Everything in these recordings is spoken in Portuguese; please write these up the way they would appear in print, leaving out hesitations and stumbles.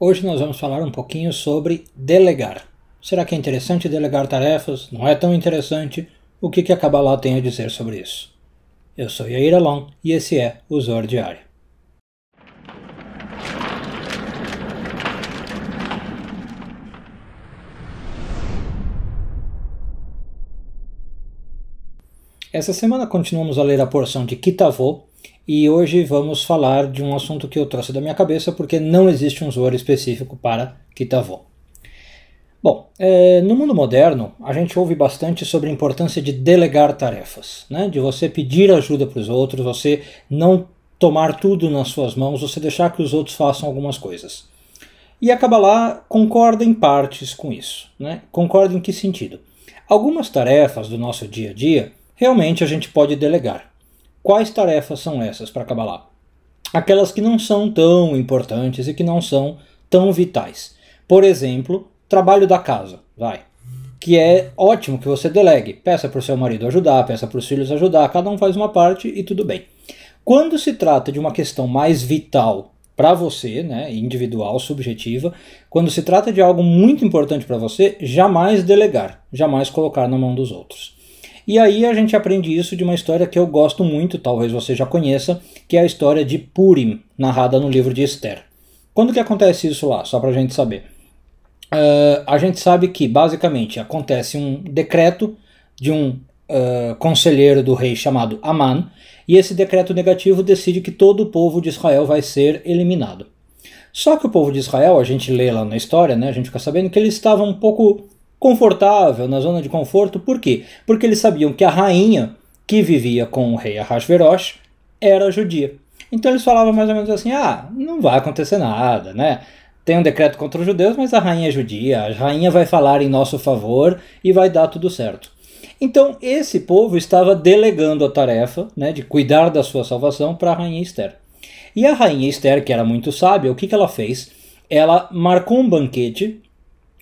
Hoje nós vamos falar um pouquinho sobre delegar. Será que é interessante delegar tarefas? Não é tão interessante? O que a Kabbalah tem a dizer sobre isso? Eu sou Yair Alon e esse é o Zohar Diário. Essa semana continuamos a ler a porção de Kitavot e hoje vamos falar de um assunto que eu trouxe da minha cabeça porque não existe um Zohar específico para Kitavot. Bom, no mundo moderno a gente ouve bastante sobre a importância de delegar tarefas, né? De você pedir ajuda para os outros, você não tomar tudo nas suas mãos, você deixar que os outros façam algumas coisas. E a Kabbalah concorda em partes com isso, né? Concorda em que sentido? Algumas tarefas do nosso dia a dia realmente a gente pode delegar. Quais tarefas são essas para a Kabbalah? Aquelas que não são tão importantes e que não são tão vitais. Por exemplo, trabalho da casa, que é ótimo que você delegue. Peça para o seu marido ajudar, peça para os filhos ajudar, cada um faz uma parte e tudo bem. Quando se trata de uma questão mais vital para você, né, individual, subjetiva, quando se trata de algo muito importante para você, jamais delegar, jamais colocar na mão dos outros. E aí a gente aprende isso de uma história que eu gosto muito, talvez você já conheça, que é a história de Purim, narrada no livro de Esther. Quando que acontece isso lá? Só para a gente saber. A gente sabe que basicamente acontece um decreto de um conselheiro do rei chamado Aman, e esse decreto negativo decide que todo o povo de Israel vai ser eliminado. Só que o povo de Israel, a gente lê lá na história, né, a gente fica sabendo que eles estavam um pouco confortável, na zona de conforto. Por quê? Porque eles sabiam que a rainha que vivia com o rei Ahasverosh era judia. Então eles falavam mais ou menos assim, não vai acontecer nada, né? Tem um decreto contra os judeus, mas a rainha é judia, a rainha vai falar em nosso favor e vai dar tudo certo. Então esse povo estava delegando a tarefa, né, de cuidar da sua salvação para a rainha Esther. E a rainha Esther, que era muito sábia, o que ela fez? Ela marcou um banquete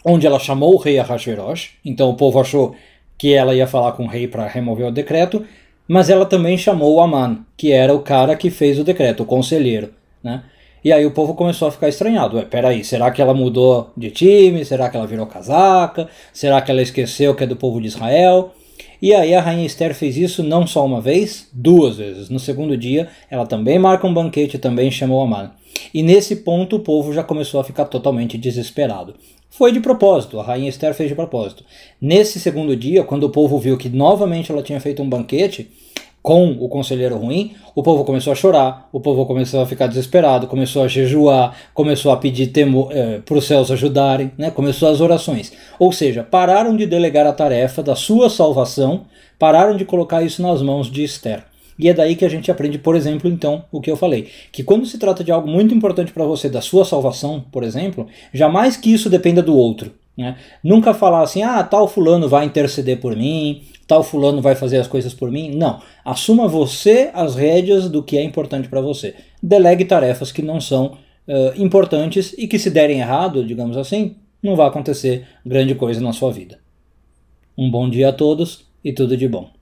onde ela chamou o rei Ahasverosh. Então o povo achou que ela ia falar com o rei para remover o decreto, mas ela também chamou o Aman, que era o cara que fez o decreto, o conselheiro, né? E aí o povo começou a ficar estranhado. Peraí, será que ela mudou de time? Será que ela virou casaca? Será que ela esqueceu que é do povo de Israel? E aí a rainha Esther fez isso não só uma vez, duas vezes. No segundo dia, ela também marca um banquete e também chamou Aman. E nesse ponto o povo já começou a ficar totalmente desesperado. Foi de propósito, a rainha Esther fez de propósito. Nesse segundo dia, quando o povo viu que novamente ela tinha feito um banquete com o conselheiro ruim, o povo começou a chorar, o povo começou a ficar desesperado, começou a jejuar, começou a pedir para os céus ajudarem, né? Começou as orações. Ou seja, pararam de delegar a tarefa da sua salvação, pararam de colocar isso nas mãos de Esther. E é daí que a gente aprende, por exemplo, então, o que eu falei. Que quando se trata de algo muito importante para você, da sua salvação, por exemplo, jamais que isso dependa do outro, né? Nunca falar assim, tal fulano vai interceder por mim, tal fulano vai fazer as coisas por mim. Não. Assuma você as rédeas do que é importante para você. Delegue tarefas que não são importantes e que, se derem errado, digamos assim, não vai acontecer grande coisa na sua vida. Um bom dia a todos e tudo de bom.